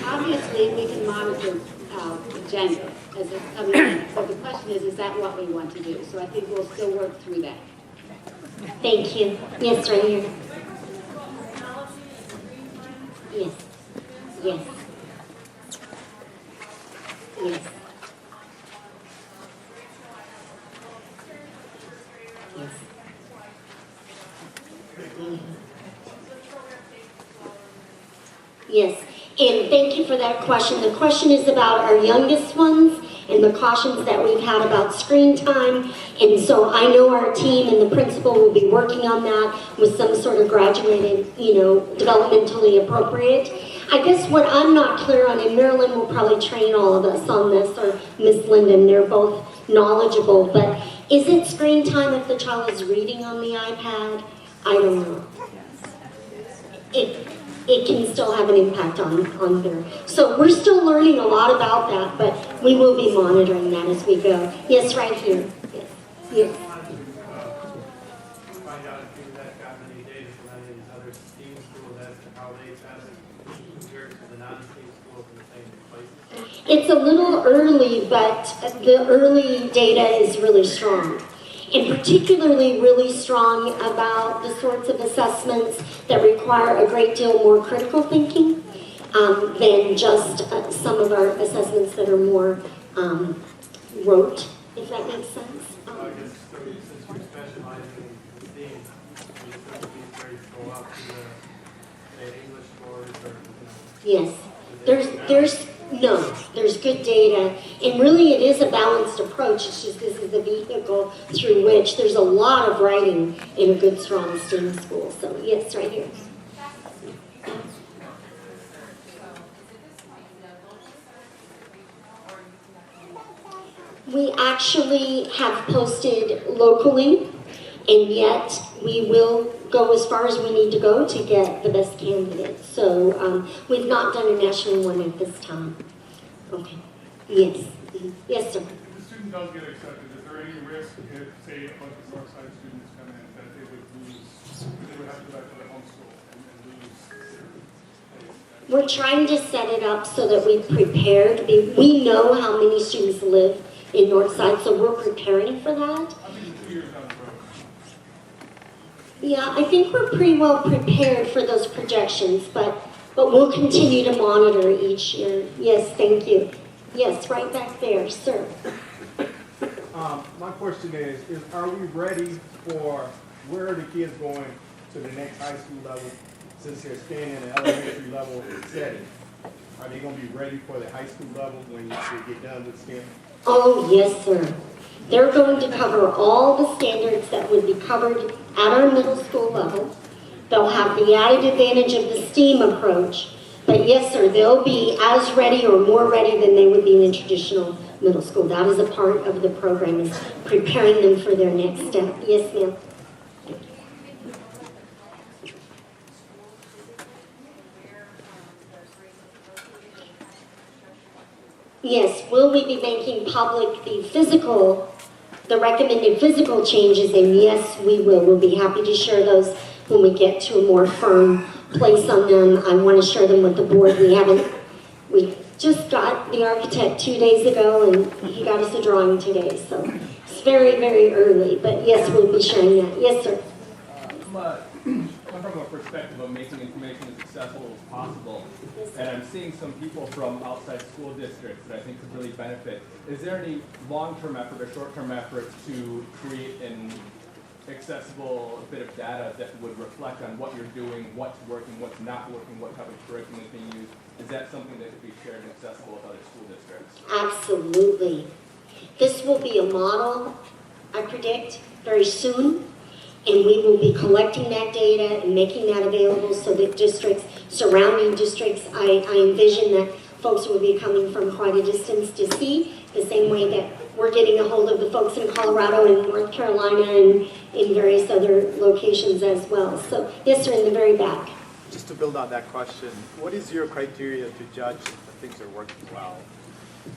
Obviously, we can monitor gender as it's coming in. So the question is that what we want to do? So I think we'll still work through that. Thank you. Yes, right here. Yes. Yes. Yes. Yes. Yes, and thank you for that question. The question is about our youngest ones and the cautions that we've had about screen time. And so I know our team and the principal will be working on that with some sort of graduated, developmentally appropriate. I guess what I'm not clear on, and Marilyn will probably train all of us on this, or Miss Linden, they're both knowledgeable, but is it screen time if the child is reading on the iPad? I don't know. It can still have an impact on there. So we're still learning a lot about that, but we will be monitoring that as we go. Yes, right here. Yes. Yes. Find out if you have got any data from any of these other STEAM schools as to how they pass it compared to the non-STEAM schools in the same places? It's a little early, but the early data is really strong. And particularly really strong about the sorts of assessments that require a great deal more critical thinking than just some of our assessments that are more rote, if that makes sense. I guess since you're specializing in STEAM, you expect these grades go up to the English scores or Yes, there's good data, and really it is a balanced approach. It's just this is the vehicle through which there's a lot of writing in a good, strong STEAM school. So yes, right here. We actually have posted locally, and yet we will go as far as we need to go to get the best candidates. So we've not done a national one at this time. Okay. Yes. Yes, sir. If the student does get accepted, is there any risk if, say, a bunch of Northside students come in that they would have to go back to their home school and lose? We're trying to set it up so that we've prepared. We know how many students live in Northside, so we're preparing for that. I mean, 2 years down the road. Yeah, I think we're pretty well prepared for those projections, but we'll continue to monitor each year. Yes, thank you. Yes, right back there, sir. My question is are we ready for where are the kids going to the next high school level since they're staying in an elementary level setting? Are they going to be ready for the high school level when they get done with STEM? Oh, yes, sir. They're going to cover all the standards that would be covered at our middle school level. They'll have the added advantage of the STEAM approach. But yes, sir, they'll be as ready or more ready than they would be in a traditional middle school. That is a part of the program, is preparing them for their next step. Yes, ma'am. Yes, will we be making public the recommended physical changes? And yes, we will. We'll be happy to share those when we get to a more firm place on them. I want to share them with the board. We just got the architect 2 days ago, and he got us a drawing today. So it's very, very early. But yes, we'll be sharing that. Yes, sir. I'm from a perspective of making information as accessible as possible, and I'm seeing some people from outside school districts that I think could really benefit. Is there any long-term effort or short-term effort to create an accessible bit of data that would reflect on what you're doing, what's working, what's not working, what type of curriculum is being used? Is that something that could be shared and accessible with other school districts? Absolutely. This will be a model, I predict, very soon. And we will be collecting that data and making that available so that districts, surrounding districts, I envision that folks will be coming from quite a distance to see, the same way that we're getting a hold of the folks in Colorado and North Carolina and in various other locations as well. So yes, sir, in the very back. Just to build on that question, what is your criteria to judge if things are working well?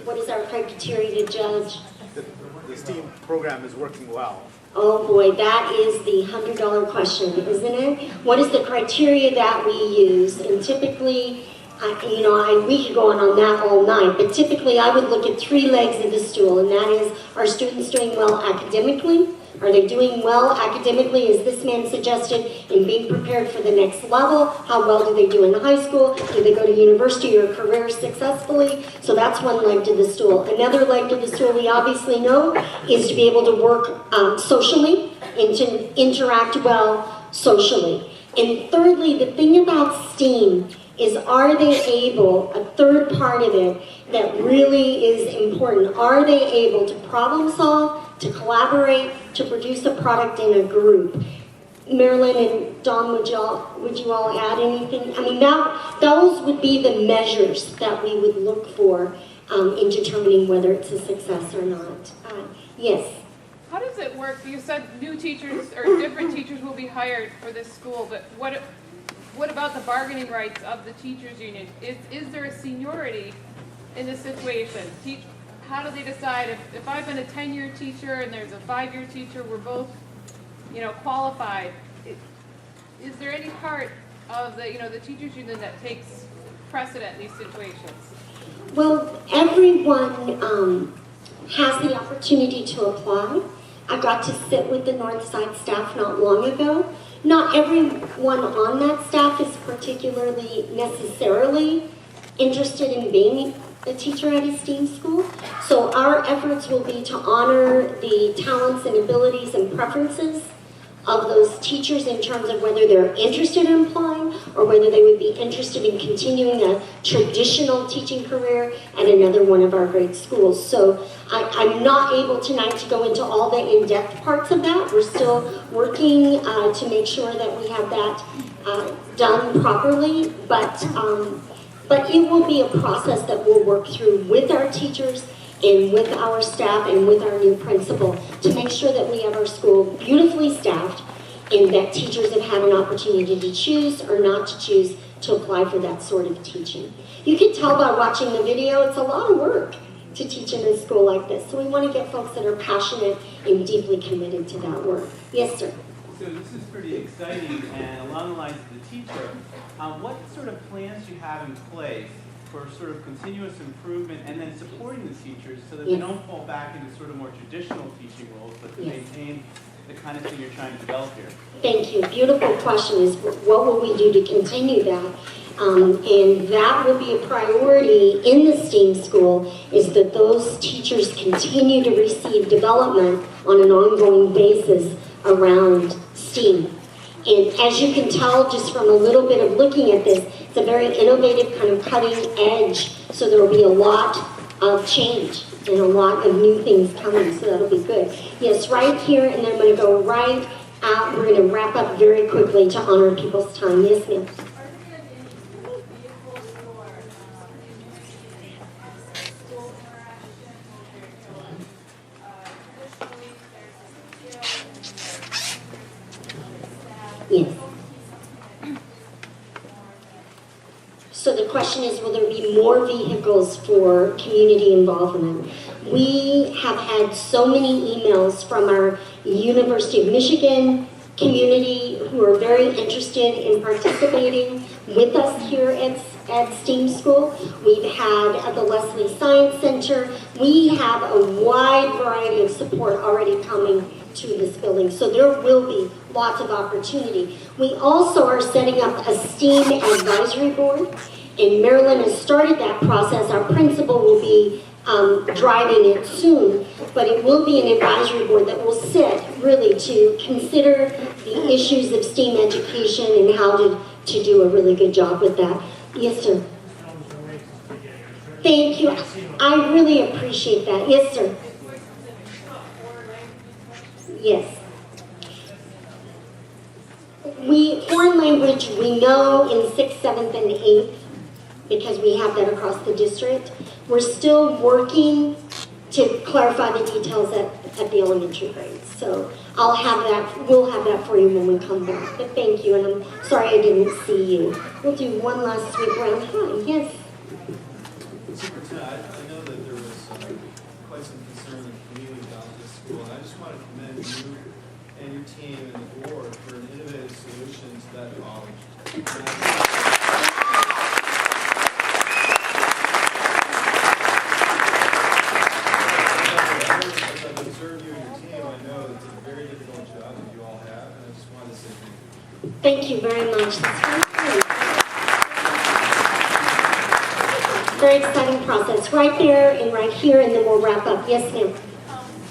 What is our criteria to judge? The STEAM program is working well. Oh boy, that is the $100 question, isn't it? What is the criteria that we use? And typically, we could go on that all night, but typically I would look at 3 legs of the stool, and that is, are students doing well academically? Are they doing well academically, as this man suggested, in being prepared for the next level? How well do they do in high school? Do they go to university or career successfully? So that's one leg to the stool. Another leg to the stool we obviously know is to be able to work socially and to interact well socially. And thirdly, the thing about STEAM is, are they able, a third part of it that really is important, are they able to problem solve, to collaborate, to produce a product in a group? Marilyn and Dawn, would you all add anything? I mean, those would be the measures that we would look for in determining whether it's a success or not. Yes? How does it work? You said new teachers or different teachers will be hired for this school, but what about the bargaining rights of the teachers union? Is there a seniority in this situation? How do they decide if I've been a 10-year teacher and there's a 5-year teacher, we're both, qualified? Is there any part of the teachers union that takes precedent in these situations? Well, everyone has the opportunity to apply. I got to sit with the Northside staff not long ago. Not everyone on that staff is particularly necessarily interested in being a teacher at a STEAM school. So our efforts will be to honor the talents and abilities and preferences of those teachers in terms of whether they're interested in applying or whether they would be interested in continuing a traditional teaching career at another one of our great schools. So I'm not able tonight to go into all the in-depth parts of that. We're still working to make sure that we have that done properly, but it will be a process that we'll work through with our teachers and with our staff and with our new principal to make sure that we have our school beautifully staffed and that teachers have had an opportunity to choose or not to choose to apply for that sort of teaching. You can tell by watching the video, it's a lot of work to teach in a school like this. So we want to get folks that are passionate and deeply committed to that work. Yes, sir. So this is pretty exciting, and along the lines of the teacher, what sort of plans do you have in place for sort of continuous improvement and then supporting the teachers so that they don't fall back into sort of more traditional teaching roles, but to maintain the kind of thing you're trying to develop here? Thank you. Beautiful question is, what will we do to continue that? And that will be a priority in the STEAM school, is that those teachers continue to receive development on an ongoing basis around STEAM. And as you can tell just from a little bit of looking at this, it's a very innovative kind of cutting edge, so there will be a lot of change and a lot of new things coming, so that'll be good. Yes, right here, and then I'm going to go right out. We're going to wrap up very quickly to honor people's time. Yes, ma'am. Yes. So the question is, will there be more vehicles for community involvement? We have had so many emails from our University of Michigan community who are very interested in participating with us here at STEAM School. We've had at the Leslie Science Center. We have a wide variety of support already coming to this building, so there will be lots of opportunity. We also are setting up a STEAM advisory board, and Marilyn has started that process. Our principal will be driving it soon, but it will be an advisory board that will sit really to consider the issues of STEAM education and how to do a really good job with that. Yes, sir. Thank you. I really appreciate that. Yes, sir. Yes. Foreign language, we know in 6th, 7th, and 8th, because we have that across the district. We're still working to clarify the details at the elementary grades. So we'll have that for you when we come back. But thank you, and I'm sorry I didn't see you. We'll do one last sweep around. Hi, yes. Superintendent, I know that there was quite some concern in the community about this school. And I just want to commend you and your team and the board for an innovative solution to that college. As I've observed you and your team, I know it's a very difficult job that you all have, and I just wanted to say thank you. Thank you very much. That's very good. Very exciting process. Right there and right here, and then we'll wrap up. Yes, ma'am.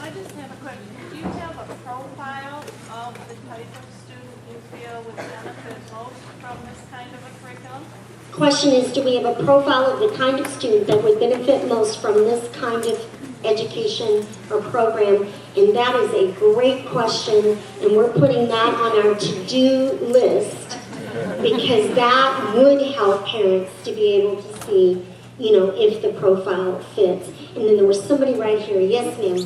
I just have a question. Do you have a profile of the type of student you feel would benefit most from this kind of a curriculum? Question is, do we have a profile of the kind of student that would benefit most from this kind of education or program? And that is a great question, and we're putting that on our to-do list because that would help parents to be able to see, you know, if the profile fits. And then there was somebody right here. Yes, ma'am.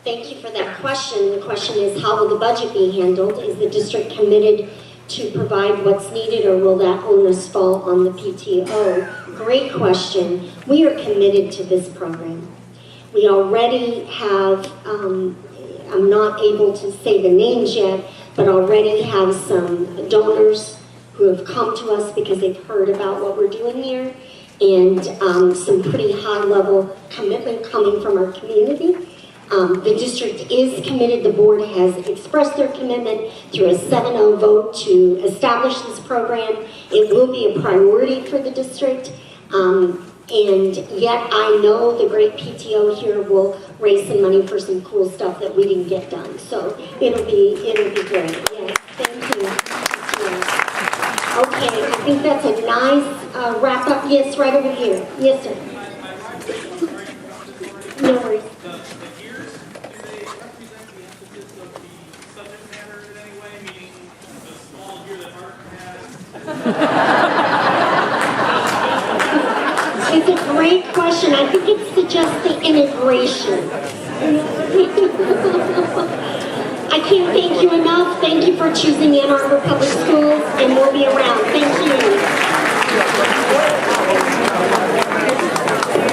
Thank you for that question. The question is, how will the budget be handled? Is the district committed to provide what's needed, or will that onus fall on the PTO? Great question. We are committed to this program. We already have, I'm not able to say the names yet, but already have some donors who have come to us because they've heard about what we're doing here, and some pretty high-level commitment coming from our community. The district is committed. The board has expressed their commitment through a 7-0 vote to establish this program. It will be a priority for the district. And yet I know the great PTO here will raise some money for some cool stuff that we didn't get done. So it'll be great. Yes, thank you. Yes. Okay, I think that's a nice wrap up. Yes, right over here. Yes, sir. No worries. It's a great question. I think it suggests the integration. I can't thank you enough. Thank you for choosing Ann Arbor Public Schools, and we'll be around. Thank you.